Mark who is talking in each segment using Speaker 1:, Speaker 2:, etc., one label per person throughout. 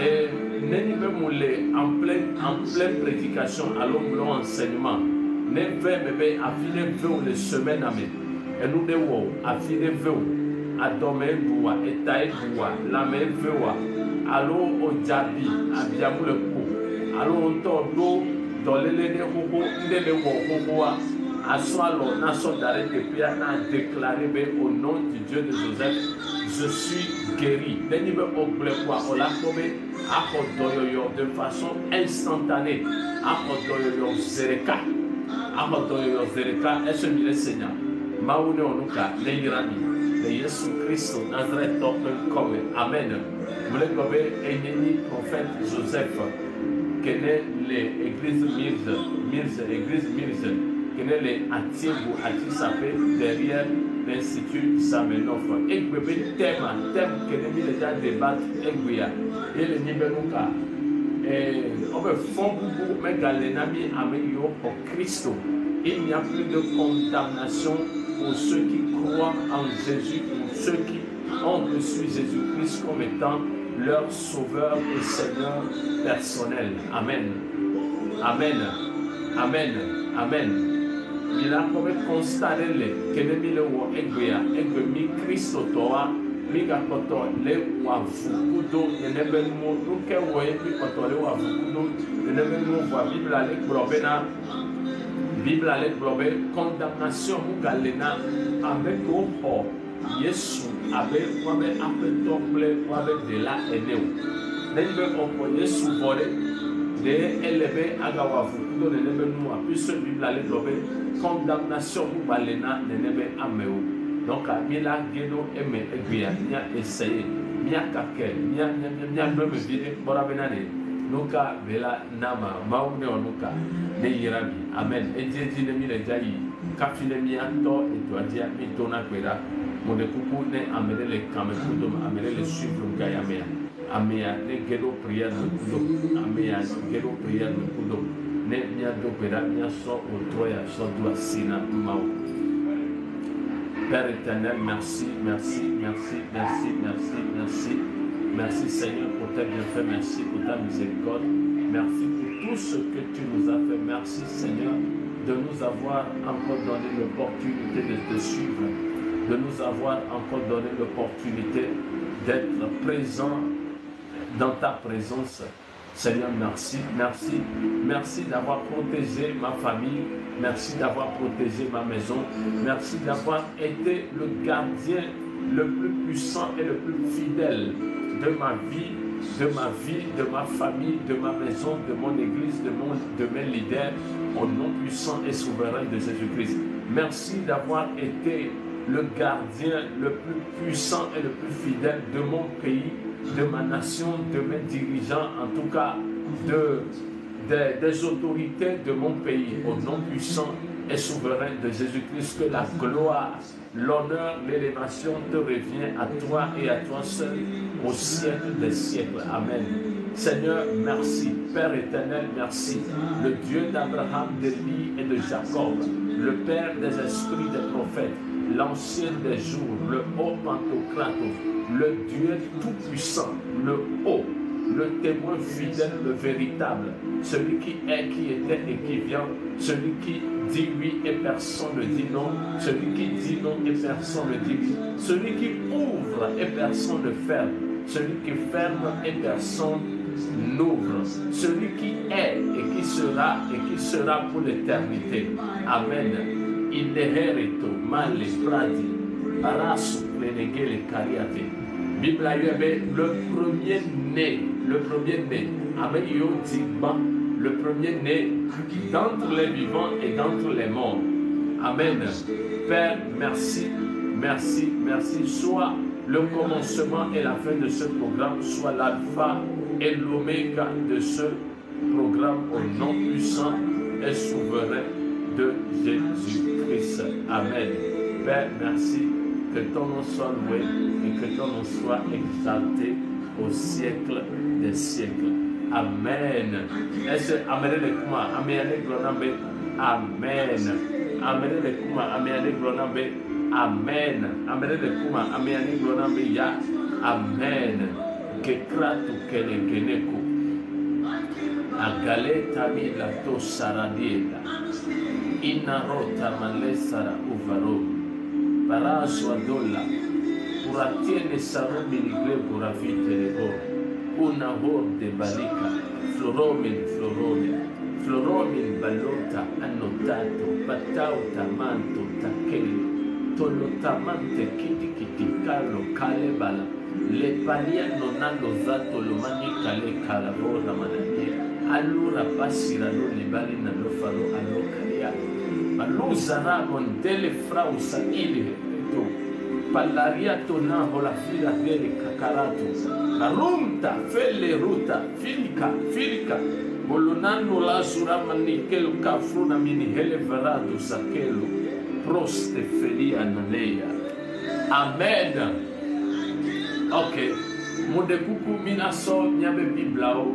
Speaker 1: Et n'est en pleine prédication, à l'homme enseignement. N'est pas bébé à finir les semaines à me. Et nous devons à finir à dormir bois, et tailler bois, la mer voix. Allô au Djabi, à Biamou le coup. Allô au Tordo, dans les robots, les robots. À soi, nation d'arrêt de Pierre a déclaré au nom du Dieu de Joseph, je suis guéri. De façon instantanée. Zereka. Est ce que le Seigneur Maoune Onuka, les Irani, les Jésus Christ, Nazareth, comme Amen. Vous le savez, et prophète Joseph, qui est l'église l'église Mirze, qui est les Atibou, Atisapé, derrière l'Institut Zamenhof. Et vous avez thème que les gens débattent, et les Nibeluka. Et on veut fond beaucoup, mais dans les amis améliorent au Christ. Il n'y a plus de condamnation pour ceux qui croient en Jésus, pour ceux qui ont reçu Jésus-Christ comme étant leur sauveur et Seigneur personnel. Amen. Amen. Amen. Amen. Il a comme constaté que les millénaires et Christ autour. Miga koto le wavukudo enebelmo luke woye mi koto le wavukudo enebelmo voix Bible ale globe condamnation mugalena avec oho Yesu avec wabe apetople wabe de la eneu nenbe opo Yesu vole de elebe aga wavukudo enebelmo apuso Bible ale globe condamnation mugalena nenebe ameu. Donc, Mila Guédo aime Eguia, Mia essayé, Mia Kakel, Mia Nome Vide, Borabenane, Nuka Vela Nama, Maune Onuka, Neirabi, Amen. Et Dieu dit de Mille Jaï, Kafine Miato et Toadia, Mitona Quera, mon époux n'est amené les Kamekudum, amené les suivre Gayamea, Amea, ne Guédo prière de Kudo, Amea, Guédo prière de Kudo, ne Mia Dopera, Mia so au Troya, so doa Sina, Mao. Père éternel, merci, merci, merci, merci, merci, merci. Merci Seigneur pour tes bienfaits, merci pour ta miséricorde. Merci pour tout ce que tu nous as fait. Merci Seigneur de nous avoir encore donné l'opportunité de te suivre, de nous avoir encore donné l'opportunité d'être présent dans ta présence. Seigneur, merci, merci, merci d'avoir protégé ma famille, merci d'avoir protégé ma maison, merci d'avoir été le gardien le plus puissant et le plus fidèle de ma vie, de ma famille, de ma maison, de mon église, de mes leaders, au nom puissant et souverain de Jésus-Christ. Merci d'avoir été le gardien le plus puissant et le plus fidèle de mon pays, de ma nation, de mes dirigeants, en tout cas des autorités de mon pays, au nom puissant et souverain de Jésus-Christ, que la gloire, l'honneur, l'élévation te revient à toi et à toi seul au siècle des siècles. Amen. Seigneur, merci. Père éternel, merci. Le Dieu d'Abraham, d'Élie et de Jacob, le Père des esprits des prophètes, l'ancien des jours, le haut Pantocrator, le Dieu tout-puissant, le haut, le témoin fidèle, le véritable, celui qui est, qui était et qui vient, celui qui dit oui et personne ne dit non, celui qui dit non et personne ne dit oui, celui qui ouvre et personne ne ferme, celui qui ferme et personne n'ouvre, celui qui est et qui sera pour l'éternité. Amen. Inherito male pradi parasu plenegele cariate. Bible le premier né, avec Yodigba, le premier né d'entre les vivants et d'entre les morts. Amen. Père, merci, merci, merci. Soit le commencement et la fin de ce programme, soit l'alpha et l'oméga de ce programme au nom puissant et souverain de Jésus-Christ. Amen. Père, merci. Que ton nom soit loué et que ton nom soit exalté au siècle des siècles. Amen. Est-ce que Amen le kuma Amen glonabe Amen. Amen le kuma Amen glonabe Amen. Amen le kuma Amen glonabe ya Amen. kekratu kelegeneko agaleta mila to saradiela inarota malesara uvaro parazo adola uratiene saromi nigre buravite lego una horde balika floromin balota annotato patauta manto takeli tolotamante kitikalo kalebala le palia nonando zato lo mani kale kalabora manake allora passira lo libali na lo faro allo kalia all'usara con delle frausa ili to pallaria tona hola fila delle kakarato karunta felle ruta filika bolonano la sura manikel kafruna mini hele verado sakelo proste felia naleya. Amen. Ok. Modekuku minaso nyabe biblao.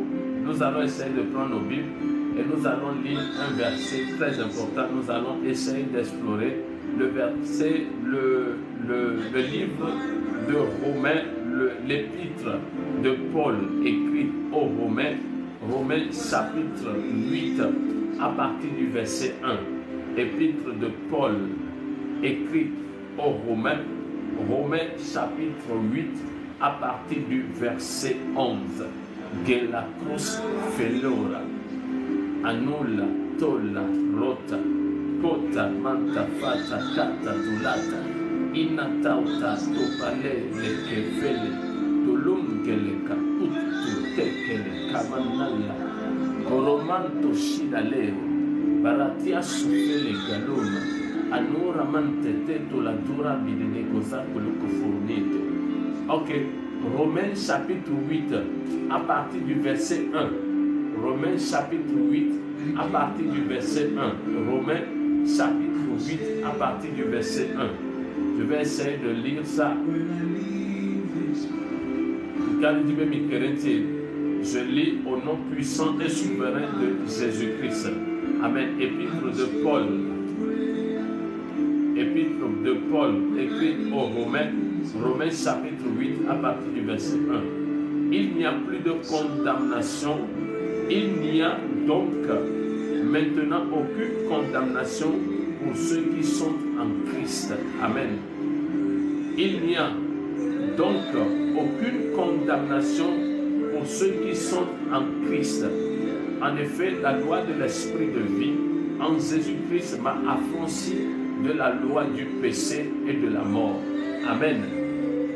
Speaker 1: Nous allons essayer de prendre nos Bibles et nous allons lire un verset très important. Nous allons essayer d'explorer le verset, le livre de Romains, l'épître de Paul écrit aux Romains, Romains chapitre 8 à partir du verset 1. Épître de Paul écrit aux Romains, Romains chapitre 8 à partir du verset 11. Gela cruz felora, anula, tola, rota, kota, manta, fata, kata, tulata, inatauta, topale, lekefele, tulumgeleka, utu, tekele, kamanala, koromanto, shidaleo, baratia, sufele, galoma, anura, mantete, tolatura, bidenegoza, kolokofornito. Ok. Romains chapitre 8 à partir du verset 1. Romains chapitre 8 à partir du verset 1. Romains chapitre 8 à partir du verset 1. Je vais essayer de lire ça. Je lis au nom puissant et souverain de Jésus-Christ. Amen. Épître de Paul. Épître de Paul écrit aux Romains. Romains chapitre 8 à partir du verset 1. Il n'y a plus de condamnation. Il n'y a donc maintenant aucune condamnation pour ceux qui sont en Christ. Amen. Il n'y a donc aucune condamnation pour ceux qui sont en Christ. En effet, la loi de l'esprit de vie en Jésus-Christ m'a affranchi de la loi du péché et de la mort. Amen.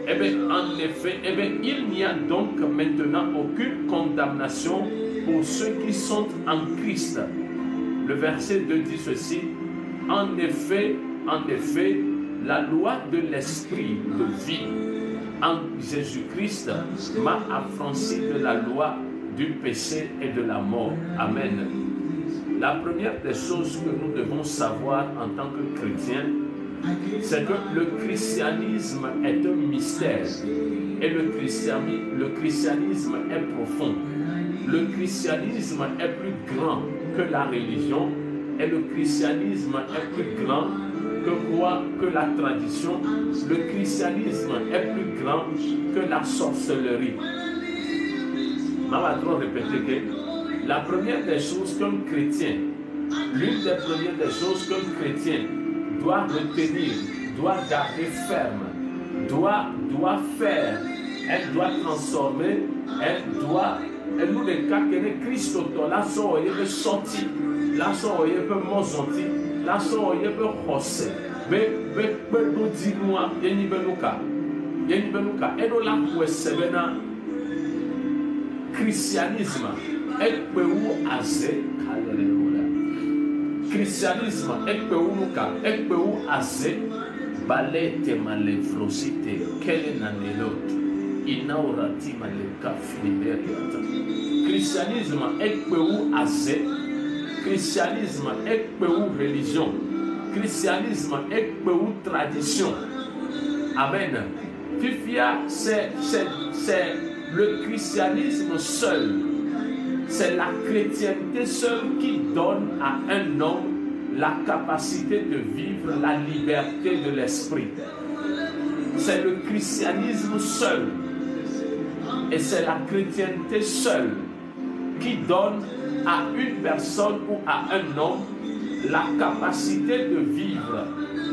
Speaker 1: Eh bien, en effet, il n'y a donc maintenant aucune condamnation pour ceux qui sont en Christ. Le verset 2 dit ceci. En effet, la loi de l'esprit de vie en Jésus-Christ m'a affranchi de la loi du péché et de la mort. Amen. La première des choses que nous devons savoir en tant que chrétiens, c'est que le christianisme est un mystère et le christianisme est profond. Le christianisme est plus grand que la religion et le christianisme est plus grand que quoi? Que la tradition. Le christianisme est plus grand que la sorcellerie. Je vais trop répéter que la première des choses qu'un chrétien, l'une des premières des choses qu'un chrétien doit retenir, doit garder ferme, doit faire, elle doit transformer, elle nous déclarer Christ autant, la soeur il peut sortir, la soeur il peut mozonti, la soeur il peut rosser, mais nous dis-nous, yeni benuka, et nous la poissevena christianisme, et peut où assez, christianisme ekpe ou assez balete malefrosite kele nanelot inaurati maleka filiberiata. Christianisme ekpe ou assez, christianisme ekpe ou religion, christianisme ekpe ou tradition. Amen. Fifia, c'est le christianisme seul. C'est la chrétienté seule qui donne à un homme la capacité de vivre la liberté de l'esprit. C'est le christianisme seul. Et c'est la chrétienté seule qui donne à une personne ou à un homme la capacité de vivre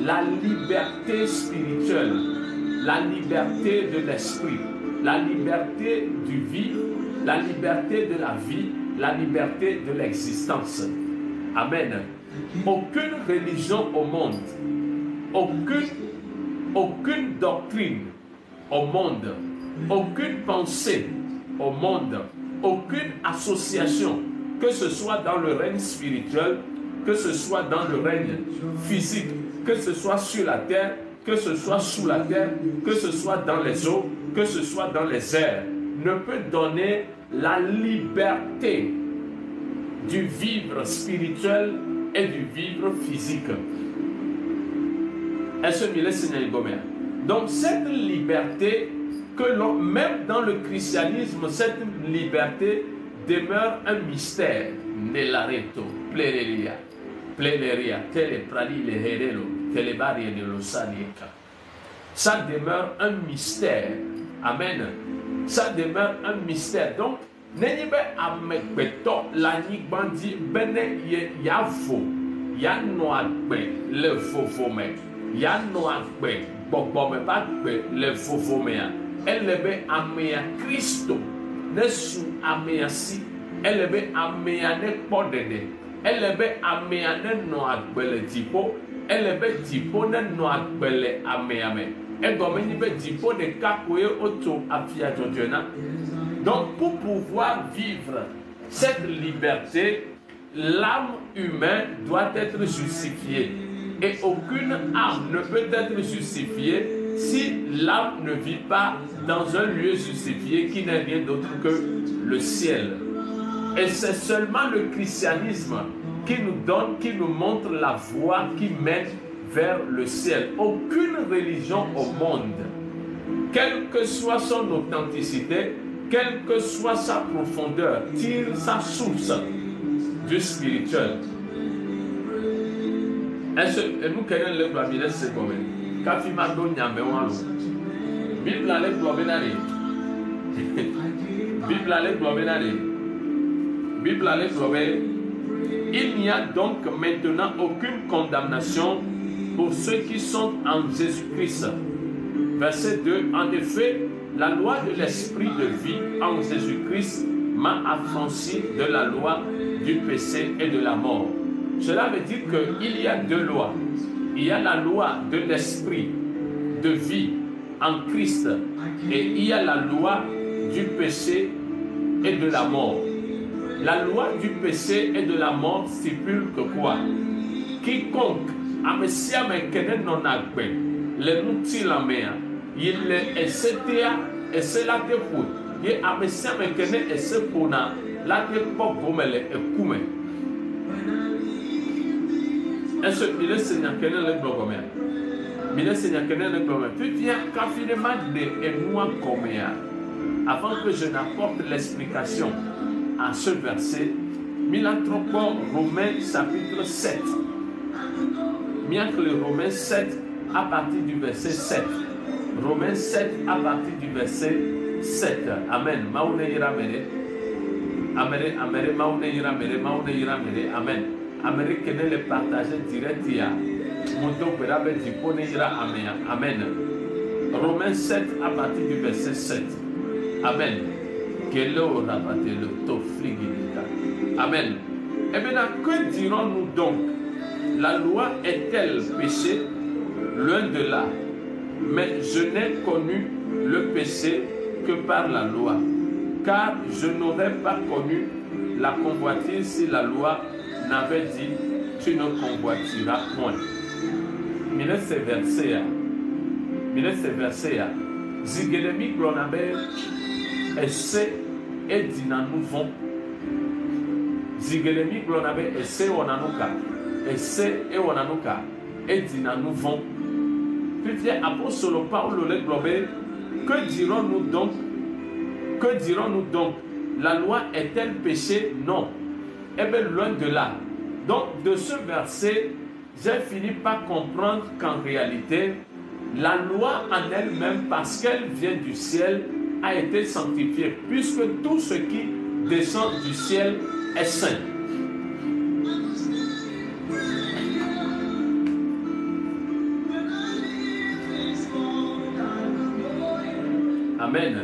Speaker 1: la liberté spirituelle, la liberté de l'esprit, la liberté du vivre, la liberté de la vie, la liberté de l'existence. Amen. Aucune religion au monde, aucune doctrine au monde, aucune pensée au monde, aucune association, que ce soit dans le règne spirituel, que ce soit dans le règne physique, que ce soit sur la terre, que ce soit sous la terre, que ce soit dans les eaux, que ce soit dans les airs, ne peut donner la liberté du vivre spirituel et du vivre physique. Est-ce que le Seigneur Gomer? Donc cette liberté, que même dans le christianisme, cette liberté demeure un mystère. Nelareto, plereria, plereria, teleprali le herero, telebari de losanieka. Ça demeure un mystère. Amen. Ça demeure un mystère. Donc, Nenebe amekbeto la nigbandi bene yavo yano agbe le fofome yano agbe bobome bagbe le fofomea elebe amea Kristo nesu amea si elebe amea ne podede elebe amea ne no agbe le tipo elebe tipo ne no agbe le amea me egome ni be tipo de kakoe oto afia jojona. Donc, pour pouvoir vivre cette liberté, l'âme humaine doit être justifiée. Et aucune âme ne peut être justifiée si l'âme ne vit pas dans un lieu justifié qui n'est rien d'autre que le ciel. Et c'est seulement le christianisme qui nous donne, qui nous montre la voie qui mène vers le ciel. Aucune religion au monde, quelle que soit son authenticité, quelle que soit sa profondeur, tire sa source du spirituel. Est-ce que nous connaissons le Babylone c'est comme Kafima do nyame walo. Bible ale globenare. Bible ale globenare. Bible ale globenare. Il n'y a donc maintenant aucune condamnation pour ceux qui sont en Jésus-Christ. Verset 2. En effet, la loi de l'esprit de vie en Jésus-Christ m'a affranchi de la loi du péché et de la mort. Cela veut dire qu'il y a deux lois. Il y a la loi de l'esprit de vie en Christ et il y a la loi du péché et de la mort. La loi du péché et de la mort stipule que quoi? Quiconque amesia mekene non agbe le nuti la mea il essaie la te pour ye amesia mekene essaie pour na la te pop bomele ekume. Est-ce que le Seigneur connaît le blogomé? Le Seigneur connaît le blogomé. Tu viens confinement de moi comme avant que je n'apporte l'explication à ce verset. Milanthropo Romains chapitre 7. Miantre le Romains 7 à partir du verset 7. Romains 7 à partir du verset 7. Amen. Maune ira mere. Amen. Amen. Maune ira mere. Maune ira mere. Amen. Amérique ne le partager direct ya. Moto perabe dipone ira amen. Amen. Romains 7 à partir du verset 7. Amen. Kelo rabate le tofligita. Amen. Eh bien, que dirons-nous donc? La loi est-elle péché? Loin de là. Mais je n'ai connu le péché que par la loi. Car je n'aurais pas connu la convoitise si la loi n'avait dit tu ne convoitiras point. Mine ce verset. Zigelemi glonabe esse et dinanou Zigelemi glonabe esse onanuka. Esse et onanuka. Et dinanou vont. Puis apôtre Paul le globé. Que dirons-nous donc? Que dirons-nous donc? La loi est-elle péché? Non. Eh bien, loin de là. Donc, de ce verset, j'ai fini par comprendre qu'en réalité, la loi en elle-même, parce qu'elle vient du ciel, a été sanctifié, puisque tout ce qui descend du ciel est saint. Amen.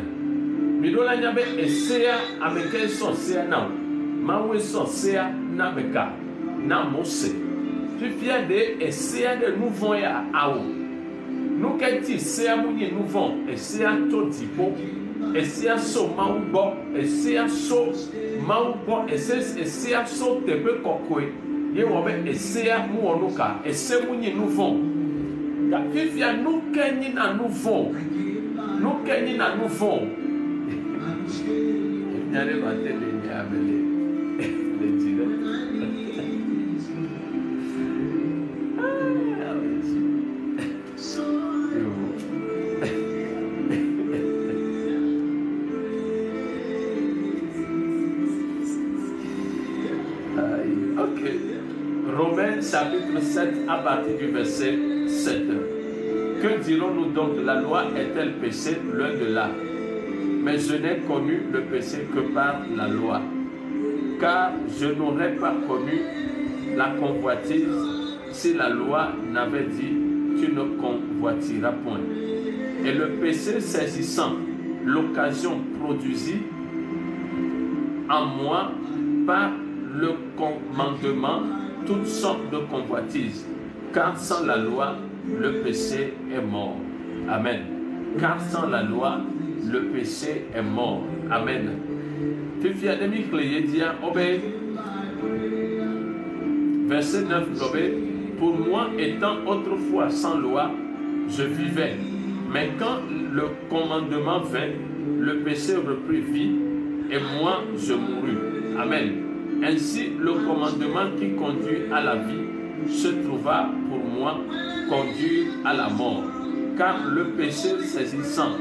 Speaker 1: Midola nyabe esea ameke sosea na mawe sosea na meka na mose. Fifia de esea de nouveau ya awo. Nou keti esea mounye nouveau esea to tipo esea so maubo esea so maubo esea so tepe kokwe ye wobe esea mu onuka ese mounye nouveau. Ka fifia nou kenyi na nouveau. Nou kenyi na nouveau. Nyare bate le nyabele. Le dire. Ok. Romains chapitre 7 à partir du verset 7. Que dirons-nous donc? La loi est-elle péché? Loin de là. Mais je n'ai connu le péché que par la loi. Car je n'aurais pas connu la convoitise si la loi n'avait dit tu ne convoitiras point. Et le péché saisissant l'occasion produisit en moi par le commandement toutes sortes de convoitises. Car sans la loi, le péché est mort. Amen. Car sans la loi, le péché est mort. Amen. Verset 9. Pour moi, étant autrefois sans loi, je vivais. Mais quand le commandement vint, le péché reprit vie et moi, je mourus. Amen. Ainsi, le commandement qui conduit à la vie se trouva pour moi conduire à la mort. Car le péché saisissant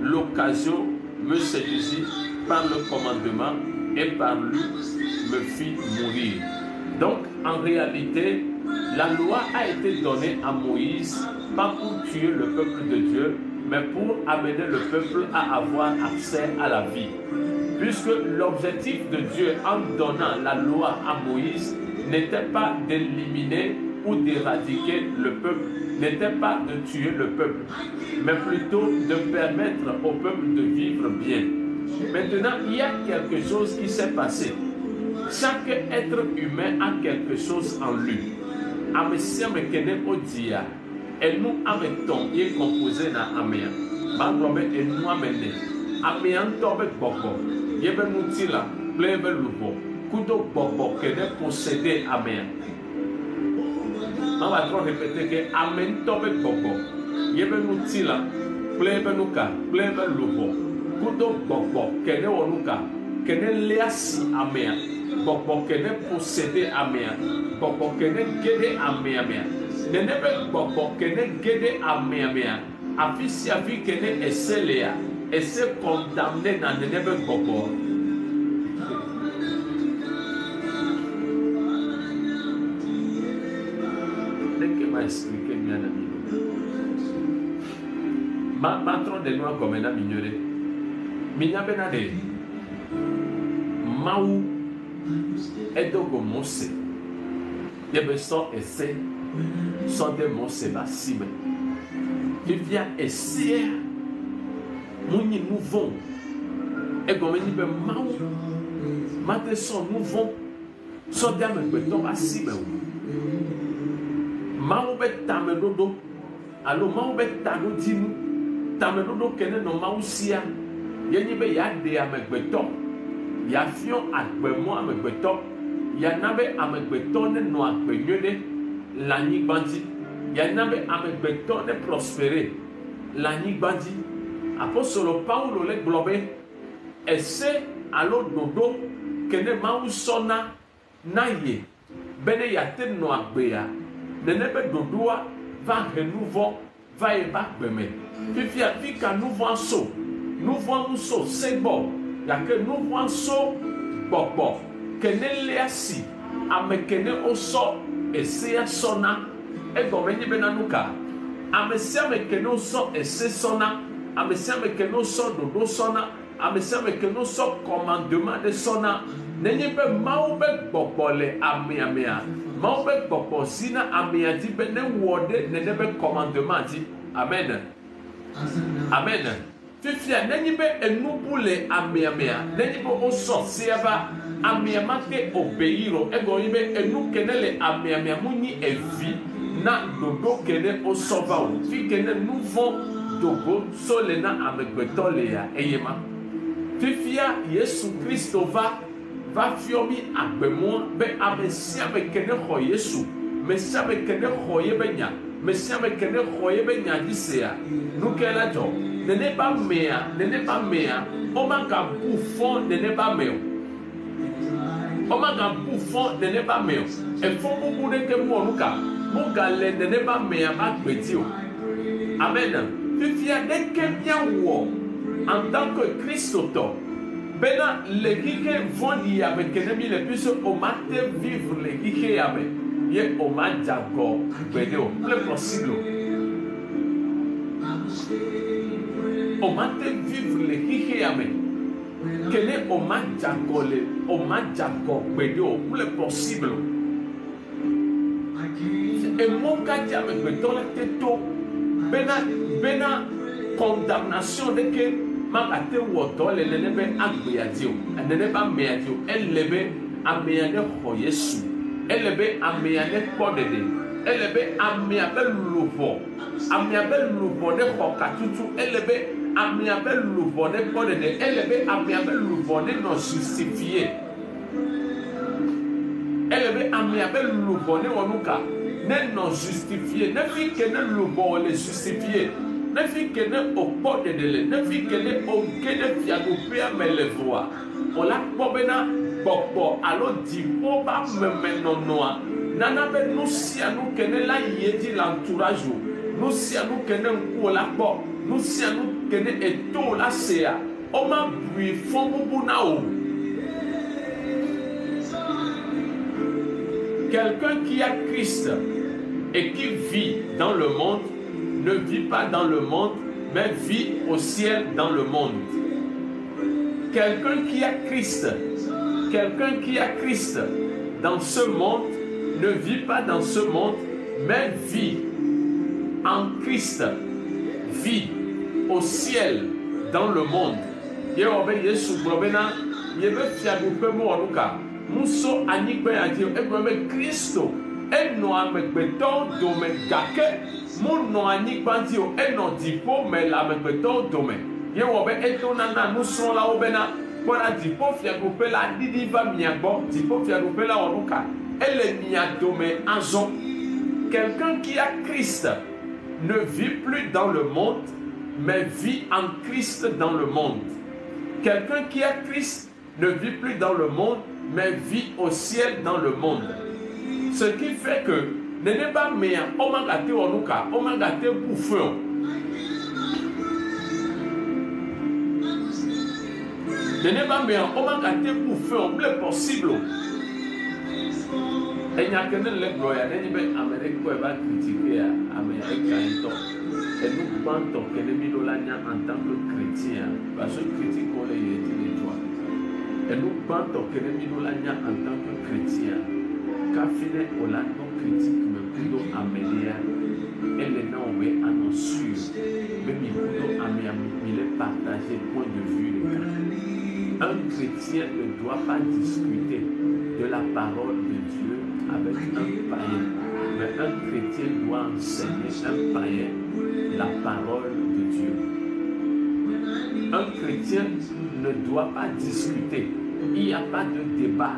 Speaker 1: l'occasion me séduisit par le commandement et par lui me fit mourir. Donc, en réalité, la loi a été donnée à Moïse, pas pour tuer le peuple de Dieu, mais pour amener le peuple à avoir accès à la vie. Puisque l'objectif de Dieu en donnant la loi à Moïse n'était pas d'éliminer ou d'éradiquer le peuple, n'était pas de tuer le peuple, mais plutôt de permettre au peuple de vivre bien. Maintenant, il y a quelque chose qui s'est passé. Chaque être humain a quelque chose en lui. Amesia mekene odia, et nous ameton est composé na amea. Bangobe et nous amene. Amean tobe boko. Yebe nutila, plebe lubo. Kudo boko kene posséder amea. On va trop répéter que amen tobe boko. Yebe nutila, plebe nuka, plebe lubo. Kudo boko kene onuka, kene leasi amea. Boko kene posséder amea. Boko kene gede amea mea. Nenebe boko kene gede amea mea. Afisi afi kene eselea. Ese condamné na nenebe boko. Expliquer bien la ma patron de nous comme na mignore minya benade mau edogo mose yebe so esse so de mose basime vivia esse muni nouveau e gomeni be mau mate so nouveau so de amegbeto basime Mau be tamedodo, alo mau be tano dinu, tamedodo kene no mau sia, yenye be ya de amegbeto, ya fion agbemo amegbeto, ya nabe amegbeto ne no agbenyode, la nyigbanji, ya nabe amegbeto ne prospere, la nyigbanji. Apostolo Paulo le globe, ese alo dodo kene mau sona naye, bene ya te no agbeya. Nenebe dodoa va renouveau va eba gbeme. Fifia fika nouveau so sebo ya ke nouveau so bobo kene leasi amekene oso esia sona egome nyi benanuka amesia mekene oso ese sona amesia me ke no sɔ ɖoɖo sɔna, amesia me ke no sɔ commandement de sɔna, nenye be Mawu be gbɔgbɔ le amea mea, Mawu be gbɔgbɔ zina amea dzi be ne wɔ ɖe nene be commandement dzi. Amen. Amen. Fifia nenye be enubu le amea mea, nenye be wosɔ siava amea mate obeyiro, ego yi be enu kene le amea mea munyi evi na dodo kene osɔva o, fi kene nuvɔ dogo so le na amegbetɔ le ya eyema. Fifia Yesu Kristo va fiɔ mi agbemɔ be ame sia ame kene xɔ Yesu, me sia ame kene xɔ ye be nya, me sia ame kene xɔ ye be nya dzi sea, nu ke la dzɔ, nene ba mea, o ma ga bu fɔ nene ba me o, o ma ga bu fɔ nene ba me o, efɔ bubu de ke mɔ nu ka, mo ga le nene ba mea ba gbeti o. Amen. Fifia de ke mia wɔ en tant que Kristotɔ. Bena le xixe vɔ̃ɖi ya me kene mi le puisque o ma te vivre le xixe ya me ye o ma dzagɔ gbeɖe o plus possible o ma te vivre le xixe ya me kene o ma dzagɔ gbeɖe o plus possible emɔ kadzi amegbetɔ la te to bena condamnation de ke magate wɔ dɔ le nene be agbea dzi o, nene be amea dzi o, ele be amea ne xɔ Yesu, ele be amea ne kpɔ ɖeɖe, ele be amea be luʋɔ ne xɔ katutu, ele be amea be luʋɔ ne kpɔ ɖeɖe, ele be amea be luʋɔ ne nɔ justifié, ele be amea be luʋɔ ne wɔ nu ka ne nɔ justifié, ne fi ke ne luʋɔ le justifié. Ne fi ke ne o kpɔ ɖeɖe le, ne fi ke ne o ge ɖe fiaɖoƒea me le voa, o la kpɔ bena gbɔgbɔ alo dziƒo ƒe amemenɔnɔa nana be nu sia nu ke ne la yi edzi le entourage o, nu sia nu ke ne ŋkuwo la kpɔ, nu sia nu ke ne eto la sea, o ma bui fɔ bubu na o. Quelqu'un qui a Christ et qui vit dans le monde ne vit pas dans le monde, mais vit au ciel dans le monde. Quelqu'un qui a Christ dans ce monde ne vit pas dans ce monde, mais vit en Christ, vit au ciel dans le monde. Yehobe Yesu gbɔbena yebe fiaɖuƒe mo wɔ nu ka, muso anyigba ya dzi, egblɔ be Kristo enɔ amegbetɔwo dome gake munɔ anyigba dzi o, enɔ dziƒo me le amegbetɔwo dome. Ye wɔ be eto nana nusrɔ̃lawo bena kpɔna dziƒo fiaɖuƒe la ɖiɖi va mia gbɔ, dziƒo fiaɖuƒe la wɔ nu ka, ele mia dome azɔ. Quelqu'un qui a Christ ne vit plus dans le monde, mais vit en Christ dans le monde. Quelqu'un qui a Christ ne vit plus dans le monde, mais vit au ciel dans le monde. Ce qui fait que nene ba mea o ma gate wɔ nu ka, o ma gate bu fɛ o. Nene ba mea o ma gate bu fɛ o, ble possible o. Enya kene le gblɔ ya, nenye be ame ɖe kɔe va critiquer ya, amea eka ŋutɔ. Enu gbãtɔ kene mi ɖo la nya en tant que chrétien, parce que critique wo le ye dzi le dzɔa. Enu gbãtɔ kene mi ɖo la nya en tant que chrétien. Kafi ne o la no critique me kudo amelia, ele na o be anɔ sûr, be mi kudo amea mi le partager point de vue de cas. Un chrétien ne doit pas discuter de la parole de Dieu avec un païen, mais un chrétien doit enseigner un païen la parole de Dieu. Un chrétien ne doit pas discuter. Il n'y a pas de débat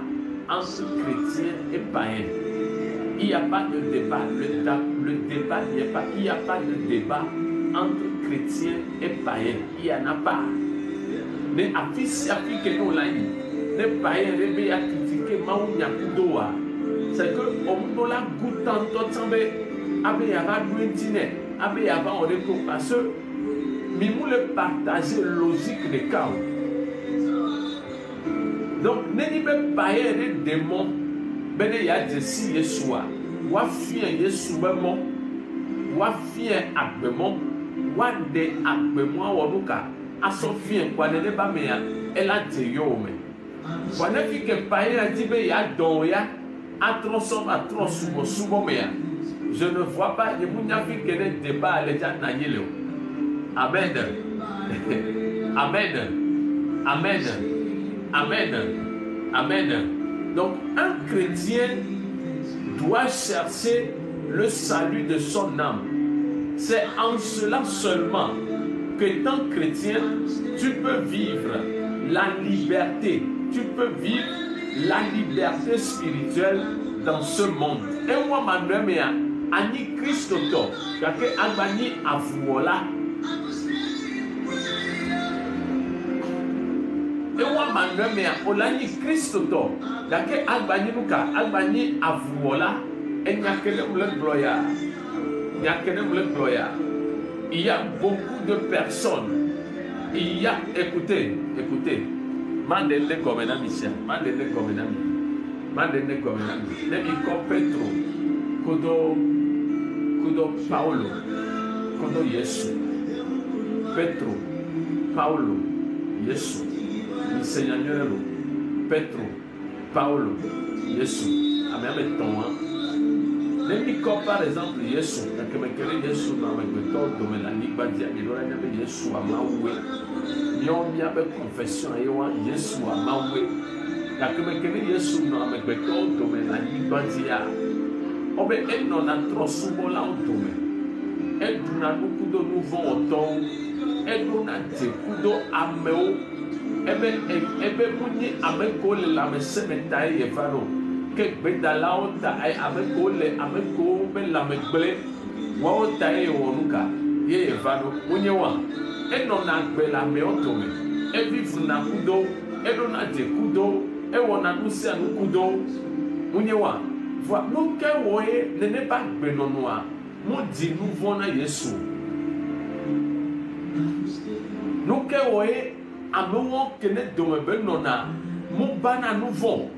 Speaker 1: entre chrétien et païen. Il n'y a pas de débat. Le débat n'y est pas. Il n'y a pas de débat entre chrétien et païen. Il n'y en a pas. Mais affiche que nous l'avons, les païens réveillent à critiquer Maou Nyakudoa. C'est que on la goûte en tout temps, abe yava douentine, abe yava on est parce que mimou le partager logique de chaos. Donc n'est pas païen des démons, ben il y a des si Yeshua, ou affien Yeshua mon, ou affien Abemon, wade agbemua wɔnuka asɔfie kwane ne ba mea ela te yome kwane fike paye adi be ya don ya atrɔ subo mea je ne vois pas ye munya fike ne débat le ja na nyele amen amen amen amen amen. Donc un chrétien doit chercher le salut de son âme. C'est en cela seulement que tant chrétien, tu peux vivre la liberté. Tu peux vivre la liberté spirituelle dans ce monde. Et moi, ma mère, ani Christo to, kake agbani avuola. Et moi, ma mère, olani Christo to, kake agbani nuka, agbani avuola. Et n'y a que le gloria. Il y a que le gloria. Il y a beaucoup de personnes. Il y a, écoutez, mandele gomena Michel, mandele gomena Nemi ko Petro, kudo Paulo, kudo Yesu. Petro, Paulo, Yesu. Mi Seigneur, Petro, Paulo, Yesu. Amen, Nemi ko par exemple Yesu, que me kere Yesu na me gbeto do me la nipa dia mi lora na me Yesu amawe. Yo mi abe confession yewa Yesu amawe. Ya que me kere Yesu na me gbeto do me la nipa dia. Obe eno na trosubo la do me. Edu na nukudo nouveau oton. Edu na te kudo ameo. Ebe munyi ameko le la me semetai evano. Que bedalao ta ay ameko be la megbele wa ta e wonuka ye evano munyewa eno na gbe la me otome e vivu na kudo e do na de kudo e wona nu se anu kudo munyewa vo no ke wo e ne ba gbe nonu a mo di nu vo na Yesu no ke wo e amewo kene do me be nona mo bana nu vo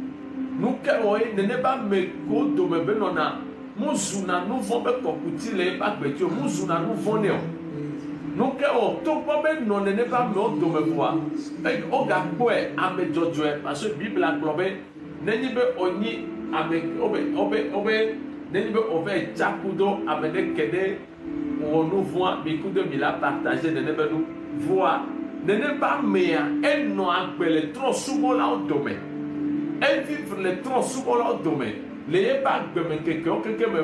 Speaker 1: nous keroi ne pas me ko do me be nona muzuna nous vont be kokuti le ba gbejo muzuna nous vont ne nous kero to po be no ne pas me do me boa e o ga po e ame jojo e parce que bible a globe ne ni be oni ame obe ne ni be ove jakudo ame ne kede on nous voit bi ku de mi la partager ne be nous voit ne pas me e no agbele trop sumo la o do me. Elle vivre les troncs souvent leur domaine. Les bagues de quelqu'un,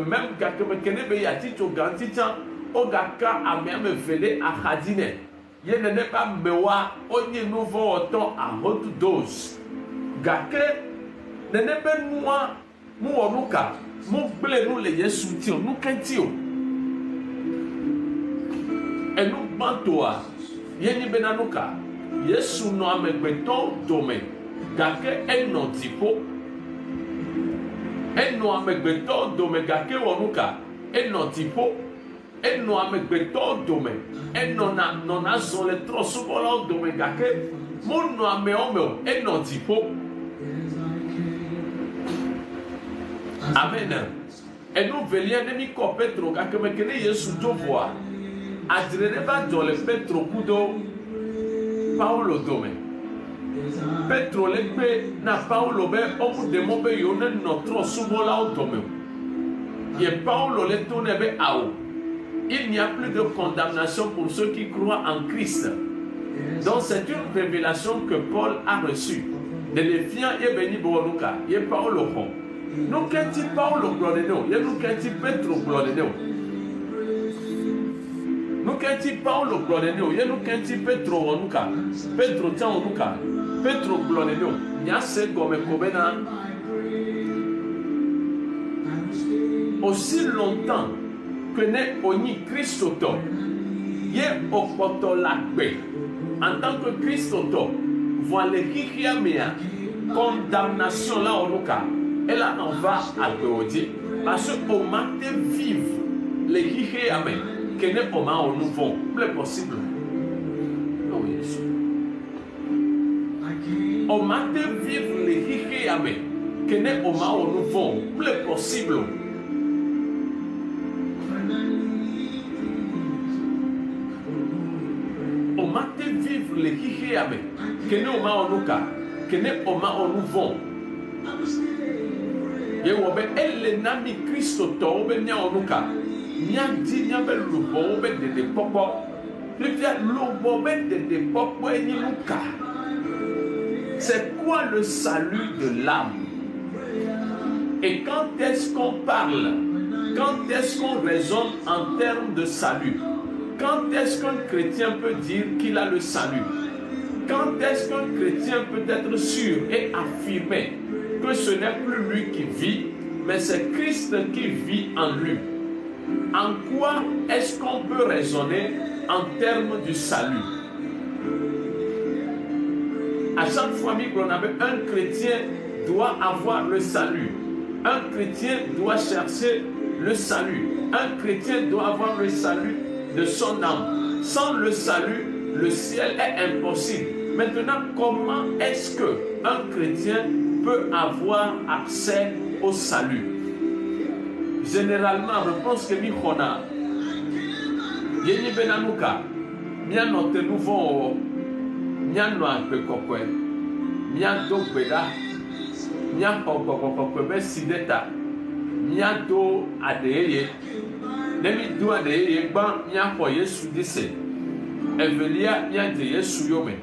Speaker 1: même quelqu'un qui n'est pas dit au grand titan, au gaka a même fait à Hadine. Il n'est pas mewa, on y nouveau autant à haute dose. Gake, n'est pas moi, moi, Luka, mon blé nous les soutien, nous qu'entio. Et nous bantoa, yeni benanuka, yesu no amekbeto domaine. Gake eno tipo eno amegbeto dome gake wonuka eno tipo eno amegbeto dome eno na nona zole trosubola dome gake mono ameomeo eno tipo amen eno velia nemi ko Petro gake mekene Yesu jovoa adrene ba dole Petro kudo Paulo dome Petro legbe na Paulo be omu demo be yone notre subola otome. Et Paulo le tourne be ao. Il n'y a plus de condamnation pour ceux qui croient en Christ. Donc c'est une révélation que Paul a reçue. De l'éfiant et béni boruka, et Paulo ho. Nous qu'est-il Paulo gloreno, et nous qu'est-il Petro gloreno. Nous qu'est-il Paulo gloreno, et nous qu'est-il Petro wonuka. Petro tient wonuka. Petro gloreno, nyase gome kobena. Aussi longtemps que n'est oni Christoto, ye okoto lakbe. En tant que Christoto, voilà qui a mis condamnation là au cas. Et là on va à Béodier. Parce qu'au matin vive les qui a mis, que n'est pas au nouveau, plus possible. Oh Jésus. Au matin vivre les hikéame, que n'est au mal au nouveau, plus possible. ye ame kene oma onuka kene oma onuvon ye wo be ele na mi Kristo to be nya onuka nya di nya be lubo be de popo le via lubo be de popo eni luka. C'est quoi le salut de l'âme? Et quand est-ce qu'on parle? Quand est-ce qu'on raisonne en termes de salut? Quand est-ce qu'un chrétien peut dire qu'il a le salut? Quand est-ce qu'un chrétien peut être sûr et affirmer que ce n'est plus lui qui vit, mais c'est Christ qui vit en lui? En quoi est-ce qu'on peut raisonner en termes du salut? À chaque fois, un chrétien doit avoir le salut. Un chrétien doit chercher le salut. Un chrétien doit avoir le salut de son âme. Sans le salut, le ciel est impossible. Maintenant, comment est-ce qu'un chrétien peut avoir accès au salut? Généralement, je pense que Michona, Yeni Benanuka, Miano te nouveau, Miano un peu coquet, Miano Beda, Miano Cocococobe Sideta, Miano Adeye, Nemi do Adeye, Ban Miano Yesu disse, Evelia Miante Yesu Yome,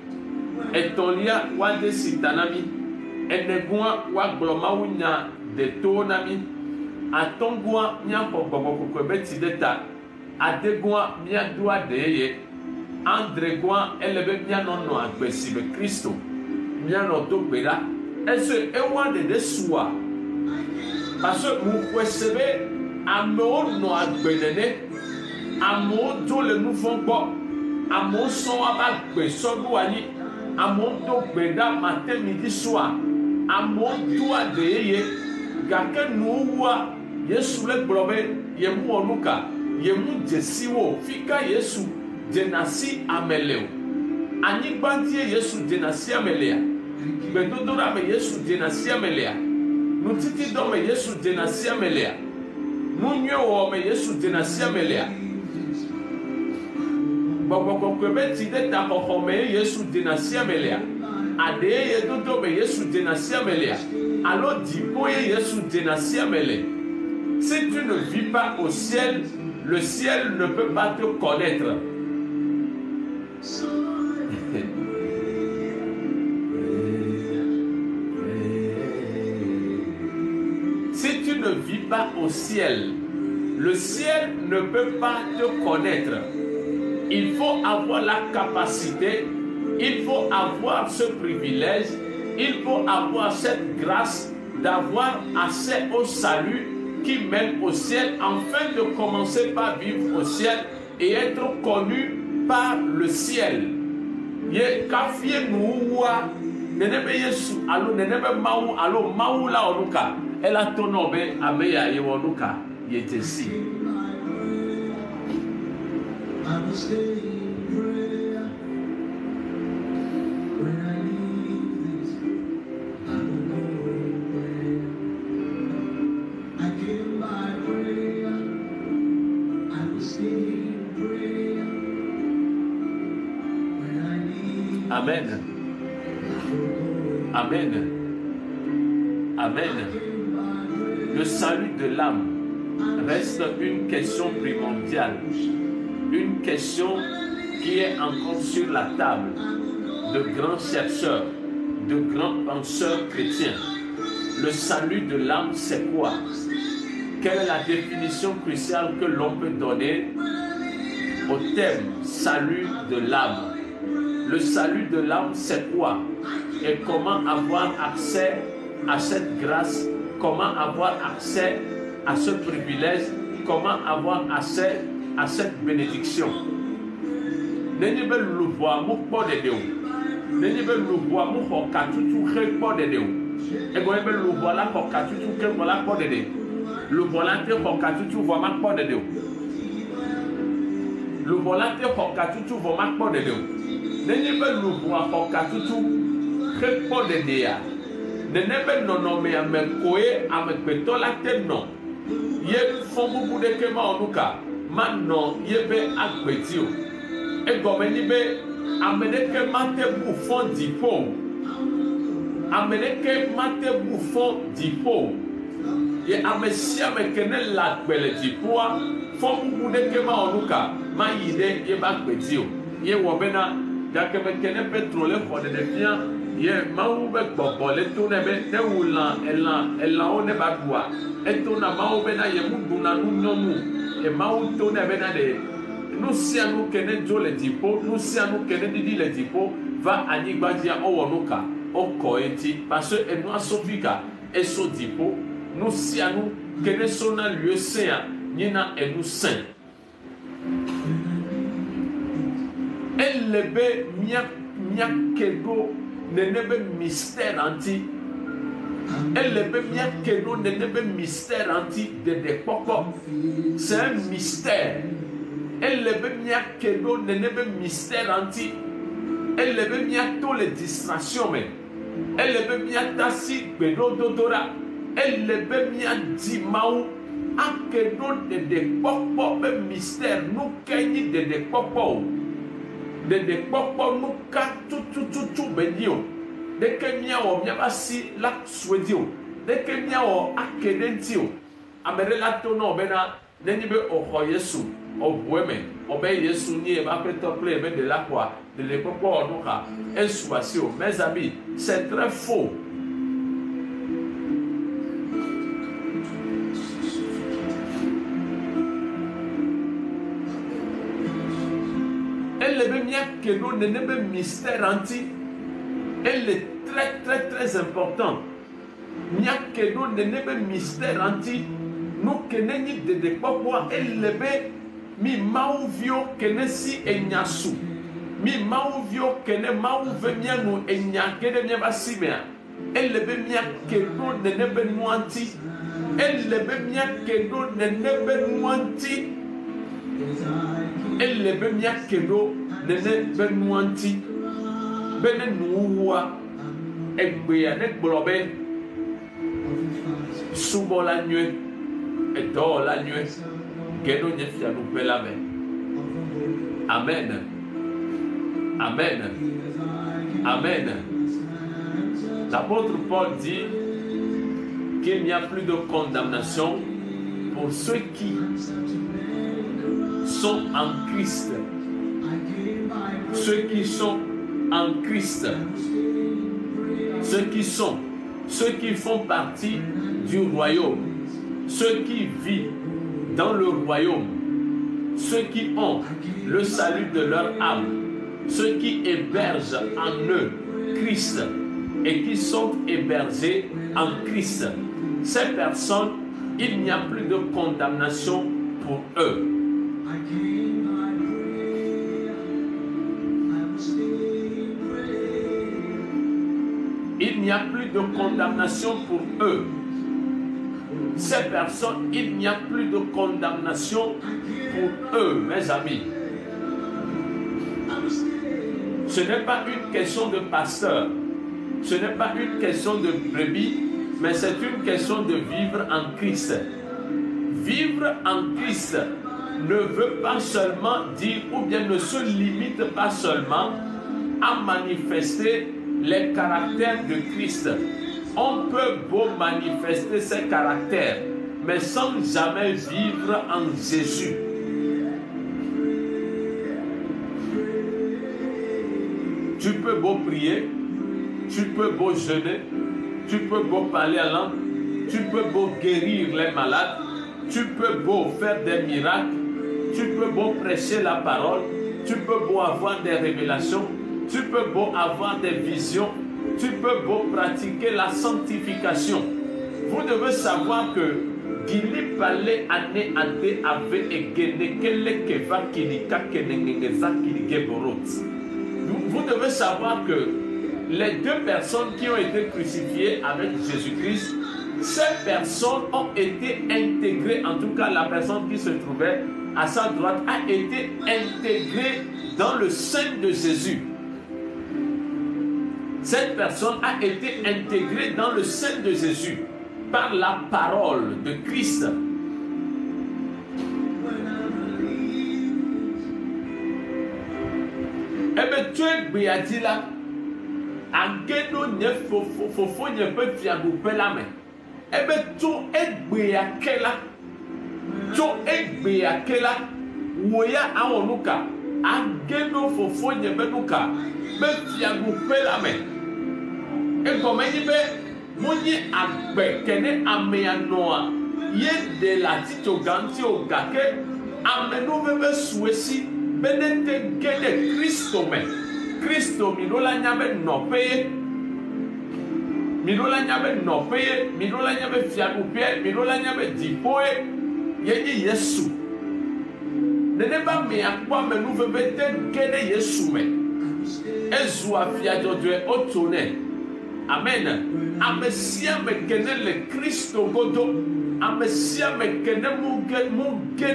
Speaker 1: Etolia Wade Sitanami, Enegua Waglomawina de Tonami, Atongua Miano Cocococobe Sideta, Adegua Miado Adeye, Andregua elebe Miano no Agbesibe Christo, Miano Dobera, est-ce ewa de soi? Parce que vous percevez, Amo no Agbenene, Amo do le nouveau bon, Amo son abagbe, Sodouani, Amo do Beda matin, midi, soir, Amo do Adeye, Gake Nouwa, Yesu le Blobe, Yemu Onuka, Yemu Jesiwo, Fika Yesu, Jenasi Ameleo, Anigbantie Yesu, Jenasi Amelea. Bedodora me Yesu Jenasi Amelea. Nutiti do me Yesu Jenasi Amelea. Nunyo me Yesu Jenasi Amelea. Boko kwebeti de ta me Yesu Jenasi Amelea. Adeye dodo me Yesu Jenasi Amelea. Alors dipo Yesu Jenasi Amelea. Si tu ne vis pas au ciel, le ciel ne peut pas te connaître. Si tu ne vis pas au ciel, le ciel ne peut pas te connaître. Il faut avoir la capacité, il faut avoir ce privilège, il faut avoir cette grâce d'avoir accès au salut qui mène au ciel, afin de commencer par vivre au ciel et être connu par le ciel. Ye kafie nuwa nenebe Yesu alo nenebe mawu alo mawu la onuka ela tonobe ameya ye onuka ye tesi. Amen. Amen. Amen. Le salut de l'âme reste une question primordiale. Une question qui est encore sur la table de grands chercheurs, de grands penseurs chrétiens. Le salut de l'âme, c'est quoi? Quelle est la définition cruciale que l'on peut donner au thème salut de l'âme? Le salut de l'âme, c'est quoi? Et comment avoir accès à cette grâce? Comment avoir accès à ce privilège? Comment avoir accès à cette bénédiction? Nenye be luboa mu kpɔ dede o. Nenye be luboa mu xɔ katutu xe kpɔ dede o. Egɔnye be luboa la xɔ katutu ke kpɔ la kpɔ dede. Luboa la te xɔ katutu vɔ ma kpɔ dede o. Luboa la te xɔ katutu vɔ ma kpɔ dede o. Nenye be luboa xɔ katutu xe kpɔ dedea. Nene be nɔnɔmea me koe amegbetɔ la te nɔ. Ye fɔn bubu ɖeke ma ɔnu ka ma nɔ ye be agbeti o. Egɔme ni be ameneke mate bouffon dipo. Ameneke mate bouffon dipo. Ye amesia mekene la kwele dipoa. Fomu deke ma onuka. Ma yide ye ba kwedio. Ye wobena dake mekene petrole kode de fian. Ye mawu be gbogbo le to nebe ne wulan elan o ne ba dua. Eto na mawu be na ye muduna nu nyomu. E mawu to nebe na de nous si à nous kene jo le dipo, nous si à nous kene didi le dipo, va anigbadia owonuka, okoeti, parce que nous a sofika, et so dipo, nous si à nous kene sona lieu saint, nina et nous saint. Elebe miak kedo nenebe mystère anti. Elebe miak kedo nenebe mystère anti de poko. C'est un mystère. Elle leve mia kedo nenebe mystère anti. Elle leve mia tous les distractions mais. Elle leve mia tasi bedo dodora. Elle leve mia dimau. Akedo de popo be mystère nous kenyi de popo. De popo nous ka tu benio. De ke mia o mia basi la swedio. De ke mia o akedentio. Amere la tono bena nenibe o Yesu. Obweme, obé Yesu ni va prétendre de la quoi, de l'époque onuka, insubasio. Mes amis, c'est très faux. Elle est bien que nous n'avons mystère anti. Elle est très important. Bien que nous n'avons mystère anti. Nous que nous de quoi elle est mi mauvio kene si enyasu mi mauvio kene mauve mianu enyakede miaba simea elebe mia kedo nenebe nuanti elebe mia kedo nenebe nuanti elebe mia kedo nenebe nuanti bene nuwa egbe ya ne gborobe subo la nuit et dort la nuit. Que nous nous la main. Amen. Amen. Amen. L'apôtre Paul dit qu'il n'y a plus de condamnation pour ceux qui sont en Christ. Ceux qui sont en Christ. Ceux qui font partie du royaume. Ceux qui vivent dans le royaume, ceux qui ont le salut de leur âme, ceux qui hébergent en eux Christ et qui sont hébergés en Christ. Ces personnes, il n'y a plus de condamnation pour eux. Il n'y a plus de condamnation pour eux. Ces personnes, il n'y a plus de condamnation pour eux, mes amis. Ce n'est pas une question de pasteur, ce n'est pas une question de brebis, mais c'est une question de vivre en Christ. Vivre en Christ ne veut pas seulement dire, ou bien ne se limite pas seulement à manifester les caractères de Christ. On peut beau manifester ses caractères, mais sans jamais vivre en Jésus. Tu peux beau prier, tu peux beau jeûner, tu peux beau parler à langue, tu peux beau guérir les malades, tu peux beau faire des miracles, tu peux beau prêcher la parole, tu peux beau avoir des révélations, tu peux beau avoir des visions, tu peux beau pratiquer la sanctification. Vous devez savoir que Gili Palé Ane Ade Ave Egene Kele Keva Kilika Kenengeza Kiligeborot. Vous devez savoir que les deux personnes qui ont été crucifiées avec Jésus-Christ, ces personnes ont été intégrées, en tout cas la personne qui se trouvait à sa droite a été intégrée dans le sein de Jésus. Cette personne a été intégrée dans le sein de Jésus par la parole de Christ. Eh bien, tso egbea dzi la age ɖo nye fofo nye ƒe fiaɖuƒe la me ebe tso egbea ke la wo ya awɔ nu ka age ɖo fofo nye be nu ka be fiaɖuƒe la me egɔme nyi be wonye agbe kene amea nɔa ye de la titso ganti o gake ame nuve be sue si be ne te ge ɖe Kristo me Kristo mi ɖo la nya be nɔƒe ye mi ɖo la nya be nɔƒe ye mi ɖo la nya be fiaɖuƒe mi ɖo la nya be dziƒo ye yenye Yesu nenema me akpɔ ame nuve be te ge ɖe Yesu me ezu afia dzɔdzɔe otso nɛ amen ame sia ame kene le Kristo godo ame sia ame kene mu ge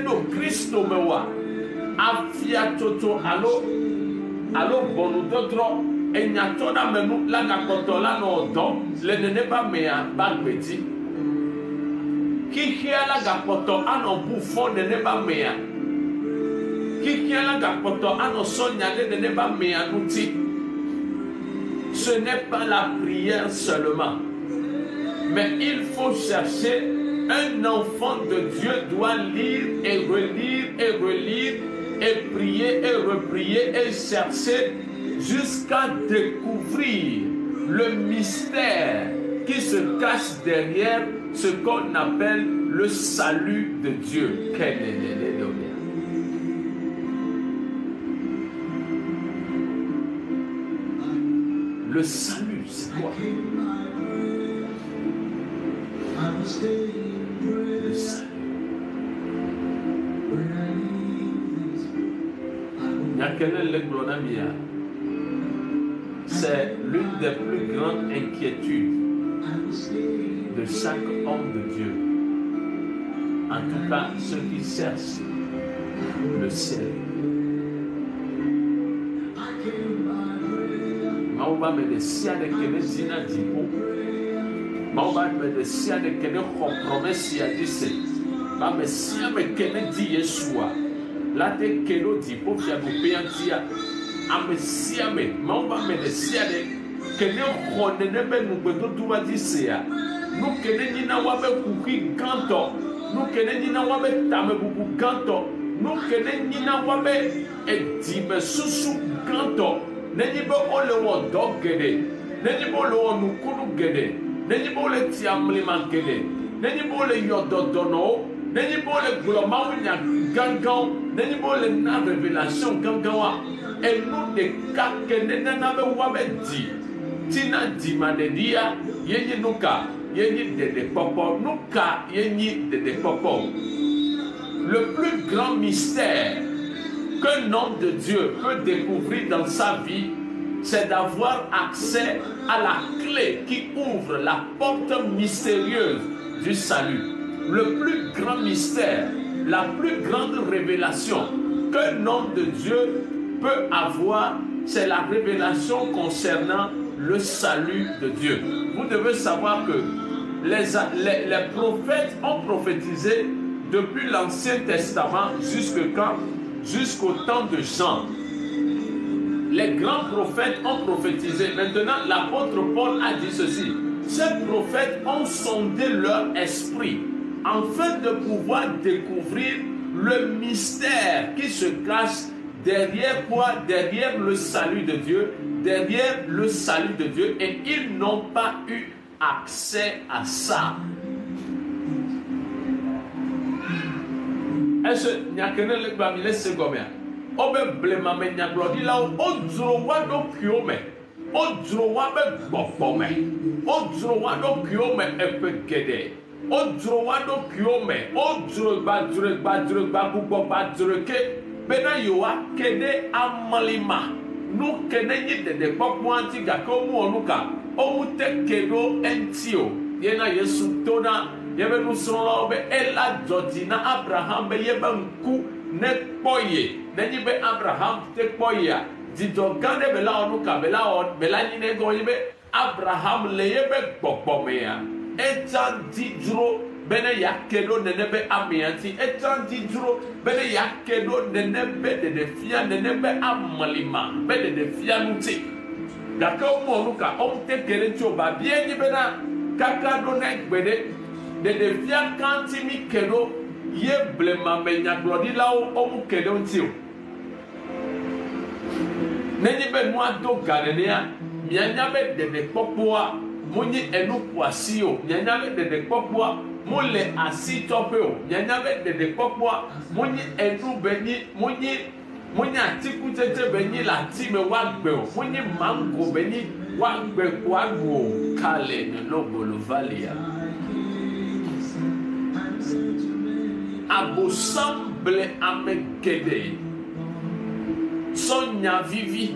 Speaker 1: ɖo Kristo me wa afia tsotso alo bɔnudɔdrɔ enyatɔ ɖe amenu la gakpɔtɔ la nɔ dɔ le nenema mea ba gbedzi xixia la gakpɔtɔ anɔ bu fɔ nenema mea xixia la gakpɔtɔ anɔ sɔnya ɖe nenema mea ŋuti. Ce n'est pas la prière seulement, mais il faut chercher. Un enfant de Dieu doit lire et relire et relire et prier et reprier et chercher jusqu'à découvrir le mystère qui se cache derrière ce qu'on appelle le salut de Dieu. Le salut, c'est quoi? Le salut. C'est l'une des plus grandes inquiétudes de chaque homme de Dieu. En tout cas, ceux qui cherchent le ciel. Mauba me desia de kene zina dipo. Mauba me desia de kene kompromesi a dise. Ba me sia me kene di Yeshua. La te keno dipo fia bupe antia. Ame sia me. Mauba me desia de kene khonene be nugbedo tuwa dise ya. Nu kene nina wabe kuki ganto. Nu kene nina wabe tame bubu ganto. Nu kene nina wabe edime susu ganto. Nenyi be ole wo dɔ geɖe, nenyi be ole wɔ nukunu geɖe, nenyi be ole tia mlima geɖe, nenyi be ole yɔ dɔdɔnɔwo, nenyi be ole gblɔ mawu nya gãgãwo, nenyi be ole na révélation gãgãwoa, enu ɖeka ke nenana be woabe di tina dzimaɖeɖia yenye nuka yenye ɖeɖekpɔkpɔ nuka yenye ɖeɖekpɔkpɔ. Le plus grand mystère qu'un homme de Dieu peut découvrir dans sa vie, c'est d'avoir accès à la clé qui ouvre la porte mystérieuse du salut. Le plus grand mystère, la plus grande révélation qu'un homme de Dieu peut avoir, c'est la révélation concernant le salut de Dieu. Vous devez savoir que les prophètes ont prophétisé depuis l'Ancien Testament jusqu'au temps de Jean. Les grands prophètes ont prophétisé. Maintenant, l'apôtre Paul a dit ceci. Ces prophètes ont sondé leur esprit afin de pouvoir découvrir le mystère qui se cache derrière quoi? Derrière le salut de Dieu. Derrière le salut de Dieu. Et ils n'ont pas eu accès à ça. Est-ce que nyakene le gbamile se gomea obe blema me nyaglodila o dzro wa do kiome o dzro wa be gbokpome o dzro wa do kiome epe gede o dzro wa do kiome o dzro gba gbogbo gba dzro ke bena yoa kede amalima nu kene nyi dede gbogbo anti ga ko mu onuka o mu te kedo entio yena Yesu tona yebe nusrɔ̃lawo be ela dzɔdzi na Abraham be yebe ŋku ne kpɔ ye nenyi be Abraham te kpɔ yea dzidzɔ gã ɖe be la wɔ nu ka be la nyi ne gɔ yi be Abraham le yebe gbɔgbɔ mea etran didro bene yakedo nenebe amianti etran didro bene yakedo nenebe de fia nenebe amalima bene de fia nuti daka omo luka omte kerecho ba bien ni bena kaka do na gbede de fia kanti mi kedo ye blema menya glodi lawo omu kedo ntio nenyi be no ado ganenia mianya be de popoa munyi enu kwasio mianya be de popoa mole asi topeo mianya be de popoa munyi enu beni munyi atiku tete beni la time wagbe munyi mango beni wagbe kwagbo kale ne lobolo valia abosamble amekede sonya vivi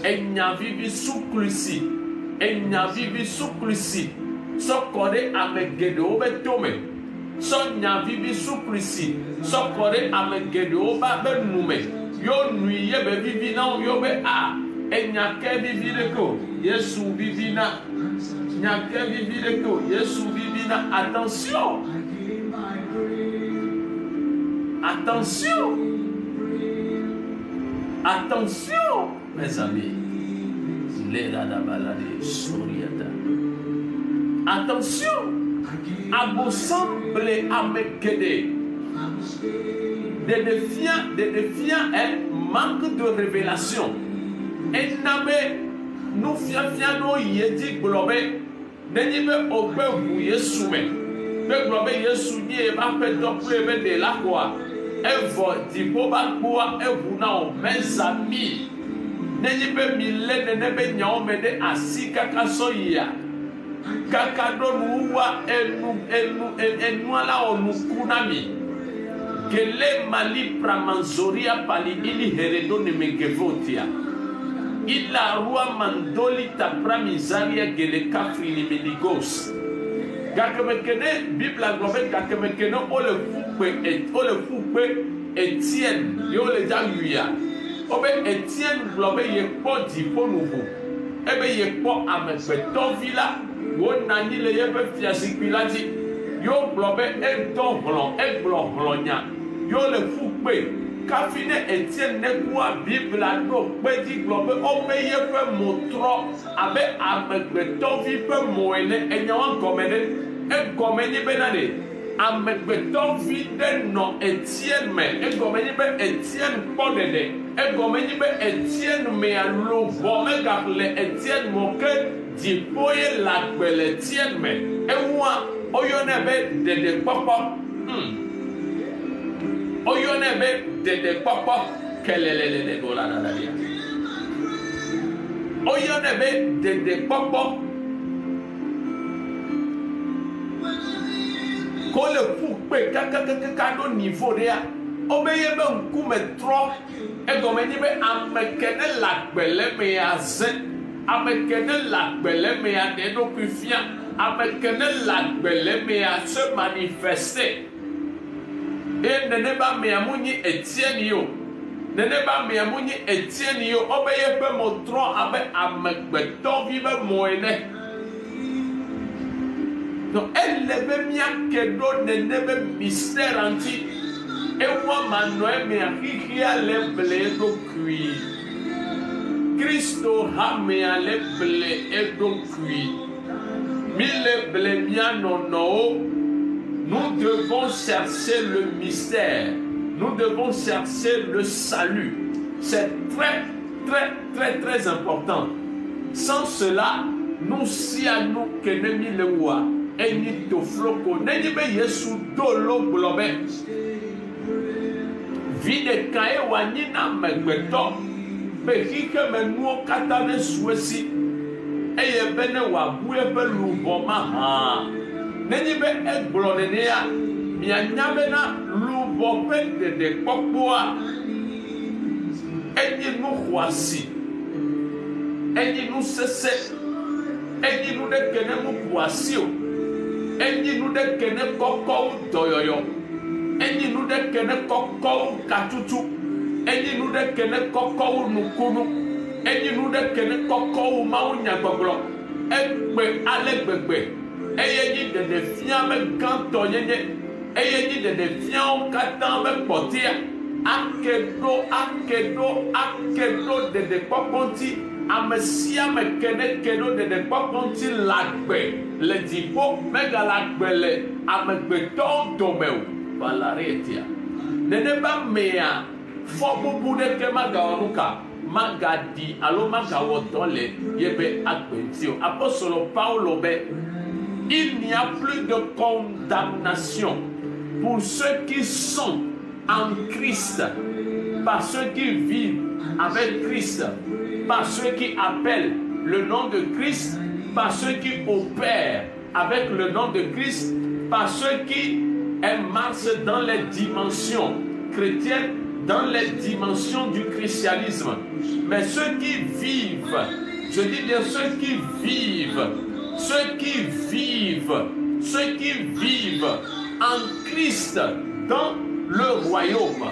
Speaker 1: enya vivi sukrisi enya vivi sukrisi sokore amegede obetome sonya vivi sukrisi sokore amegede oba benume yo nuye be vivi na yo be a enya ke vivi leko Yesu vivi na nya ke vivi leko Yesu vivi na attention attention attention mes amis attention abosamble amekede des défiants manque de révélation enabe nous fiafia no yedi globe denibe ogbe wu Yesu me be globe Yesu ni e ba pe dople be de la quoi evo di boba boa evu na o mes amis nenibe mile nenebe nyao me de asika kasoya kakado nuwa enu ala onukunami gele mali pramanzoria pali ili heredo ne megevotia ila rua mandoli tapramizaria gele kafri ni meligos gakemekene bibla globe gakemekene ole fukwe Etienne yo le jaluya obe Etienne globe ye po di po nouveau ebe ye po amekbeto villa wo nani le ye be fiasikilati yo globe e don glonya yo le fukwe kafine Etienne ne kwa bibla no pe di globe obe ye pe motro abe amekbeto vi pe moene enyawan komene e komeni benade amegbeto vide no Etienne me egomeni be Etienne podede egomeni be Etienne me alo vome garle Etienne moke dipoye la gbele Etienne me ewa oyone be dede papa oyone be dede papa kelelele gola dadalia oyone be dede papa ko le fukpe kaka do niveau dia obeye be nkume tro egome ni be amekene lagbele me aze amekene lagbele me ade do kufia amekene lagbele me a se manifester e nene ba me amunyi Etienne yo nene ba me amunyi Etienne yo obeye be mo tro abe amegbeto vi be moene. Donc, elle leve mia kedo nenebe mystère anti et moi manoe me ahikia leble do kui Christo ha me leble edo kui mille ble mia nono. Nous devons chercher le mystère, nous devons chercher le salut. C'est très important. Sans cela nous si à nous que nemi le wa eni to floko neni be Yesu dolo globe vide kae wani na megbeto be hike menuo kata ne suesi eye bene wa bue be lubo ma ha neni be egblo ne ya mianyame na lubo be de popoa eni no kwasi eni no sese eni no de kene mu kwasi o eni nu de kene koko doyoyo eni nu de kene koko katutu eni nu de kene koko nukunu eni nu de kene koko mau nyagboglo egbe alegbegbe eye dzi ɖeɖefia be gãtɔ nyenye, eye dzi ɖeɖefiawo katã be kpɔtia ake ɖo ɖeɖekpɔkpɔ ŋuti. Ame sia ame ke ne ke ɖo ɖeɖekpɔkpɔ ŋuti le agbe le dziƒo, megale agbe le amegbetɔwo dome o. Valaretia. Nene be amea fɔbubu ɖeke magawɔ nu ka, magaɖi alo magawɔ dɔ le yebe agbe ŋuti o. Apostolo Paulo be il n'y a plus de condamnation pour ceux qui sont en Christ, par ceux qui vivent avec Christ, par ceux qui appellent le nom de Christ, par ceux qui opèrent avec le nom de Christ, par ceux qui marchent dans les dimensions chrétiennes, dans les dimensions du christianisme. Mais ceux qui vivent, je dis bien ceux qui vivent en Christ dans le royaume.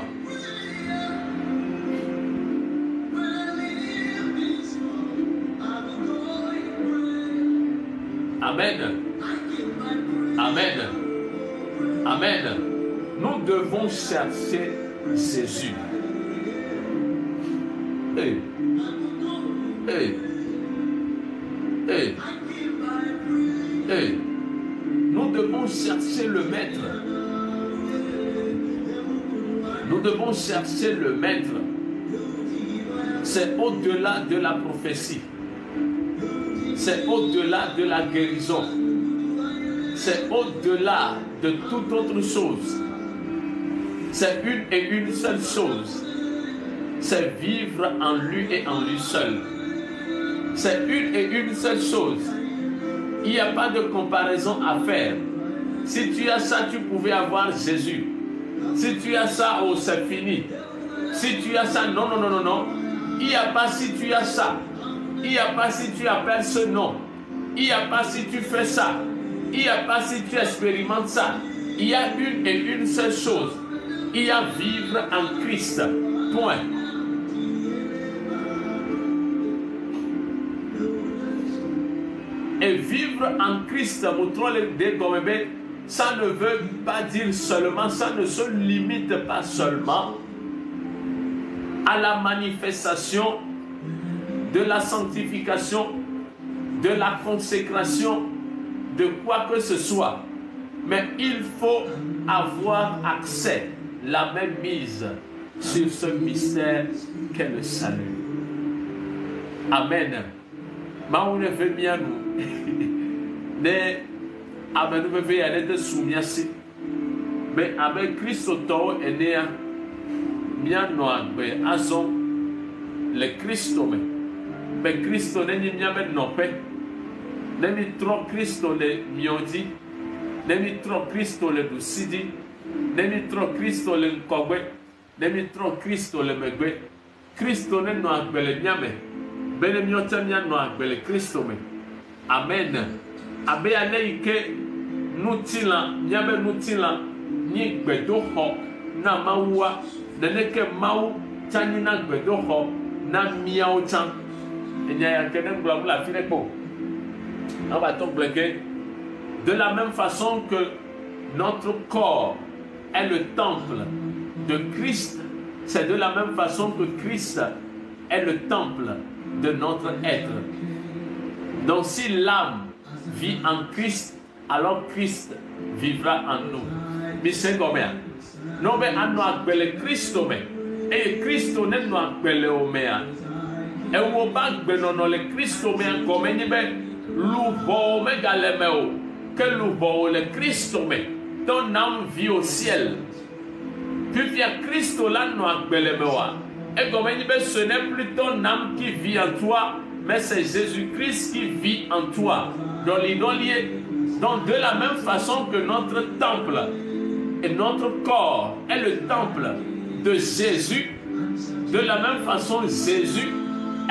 Speaker 1: Amen. Amen. Amen. Nous devons chercher Jésus. Hey. Hey. Hey. Hey. Nous devons chercher le Maître. Nous devons chercher le Maître. C'est au-delà de la prophétie. C'est au-delà de la guérison. C'est au-delà de toute autre chose. C'est une et une seule chose. C'est vivre en lui et en lui seul. C'est une et une seule chose. Il n'y a pas de comparaison à faire. Si tu as ça, tu pouvais avoir Jésus. Si tu as ça, oh, c'est fini. Si tu as ça, non, non, non, non, non. Il n'y a pas si tu as ça. Il n'y a pas si tu appelles ce nom. Il n'y a pas si tu fais ça. Il n'y a pas si tu expérimentes ça. Il y a une et une seule chose. Il y a vivre en Christ. Point. Et vivre en Christ, ça ne veut pas dire seulement, ça ne se limite pas seulement à la manifestation de la sanctification, de la consécration, de quoi que ce soit. Mais il faut avoir accès, la même mise sur ce mystère qu'est le salut. Amen. Maoune fait bien nous. Ne amen nous fait aller de soumiasi. Mais avec Christ auto et néa. Bien noir, mais azon le Christ me. Mais Christ n'est ni bien mais non paix. N'est trop Christ le miodi. N'est trop Christ le doucidi. N'est trop Christ le kogwe. N'est trop Christ le megwe. Christ n'est noir le bien mais. Bene miota mia noir le Christ me. Amen. Abe aleike nutila, nyabe nutila, ni gbedo ho na mawa, neneke mau tani na gbedo ho na miao chan. Enya ya kenen bla bla finepo. On va donc bloquer. De la même façon que notre corps est le temple de Christ, c'est de la même façon que Christ est le temple de notre être. Donc si l'âme vit en Christ, alors Christ vivra en nous. Mais c'est comme ça. Non mais on a appelé Christ et Christ n'est pas appelé Oméa. Et on va appelé le Christ comme ni ben louvo megalemeo que louvo le Christ ton âme vit au ciel. Puis via Christ là nous appelé mewa. Et comme ni ben ce n'est plus ton âme qui vit en toi, mais c'est Jésus-Christ qui vit en toi. Donc de la même façon que notre temple et notre corps est le temple de Jésus, de la même façon Jésus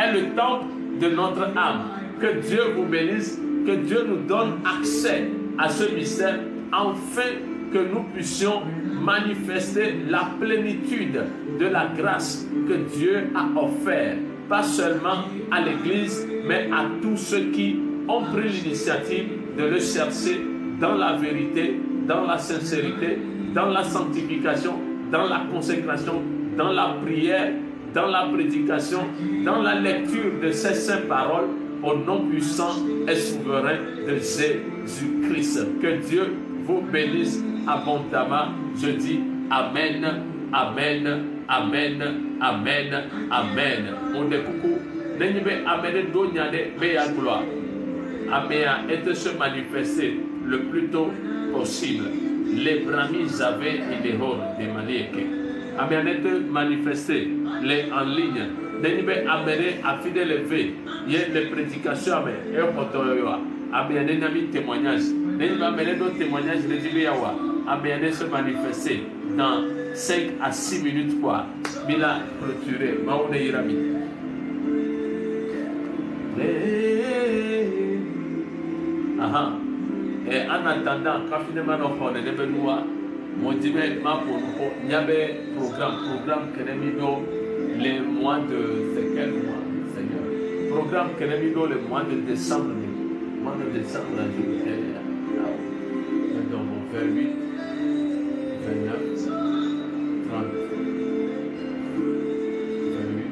Speaker 1: est le temple de notre âme. Que Dieu vous bénisse, que Dieu nous donne accès à ce mystère, afin que nous puissions manifester la plénitude de la grâce que Dieu a offert, pas seulement à l'Église, mais à tous ceux qui ont pris l'initiative de le chercher dans la vérité, dans la sincérité, dans la sanctification, dans la consécration, dans la prière, dans la prédication, dans la lecture de ces saintes paroles, au nom puissant et souverain de Jésus-Christ. Que Dieu vous bénisse abondamment. Je dis Amen, Amen, Amen, Amen, Amen. On est beaucoup. N'ayez Amen d'Onyade Béa gloire. Amen est de se manifester le plus tôt possible. Les bramis avaient et les hors des maniéques. Amen est de manifester les en ligne. N'ayez amené à fidèle lever. Il y a les prédications. Amen. Et au potoyoa. Amen est un témoignage. N'ayez amené d'autres témoignages de Dibeyawa. Amen est se manifester dans 5 à 6 minutes quoi. Bila clôturé. Maoune Irami. Aha. Et en attendant, quand finalement on est devenu mon dimanche, il y avait programme Kenemido les mois de c'est quel mois, Seigneur? Programme Kenemido le mois de décembre. Mois de décembre, donc 28, 29, 30, 28,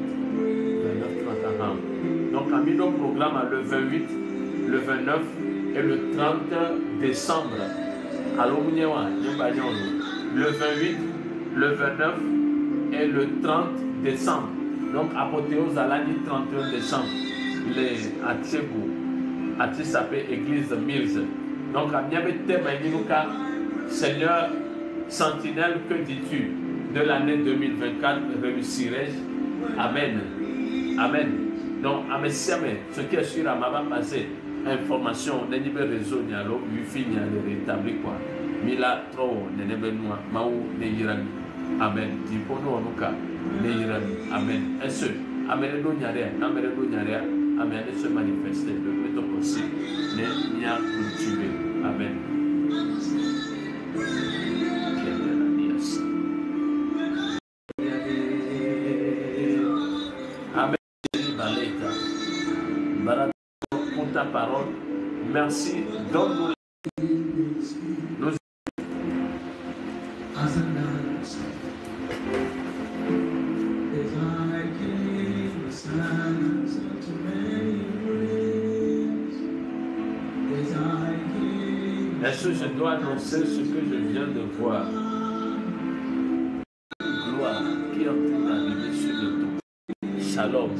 Speaker 1: 29, 30 ans. Donc, à mis nos programmes le 28, le 29 et le 30 décembre. Alors, le 28, le 29 et le 30 décembre. Donc, apothéose à l'année 31 décembre. Les Atchebou, Atchisapé, Église Mills. Donc, à Miabete Maïnilouka, Seigneur, sentinelle, que dis-tu de l'année 2024 réussirai-je? Amen. Amen. Donc, Amessiame, ce qui est sûr à ma passé, information, n'est pas réseau, n'y a l'eau, Wi-Fi, n'y a le rétabli quoi. Mila, trop, n'est pas noir, Maou, n'est y'irani. Amen. Dipono, Nuka, n'est y'irani. Amen. Et ce, Amen, n'y a rien, Amen, n'y a rien. Amen. Et se manifester le plus tôt possible. N'est a cultivé. Amen. Amen. Pour ta parole. Merci. Donne-nous nos Est-ce que je dois annoncer ce que je viens de voir? Gloire qui est en train d'arriver sur le dos. Shalom.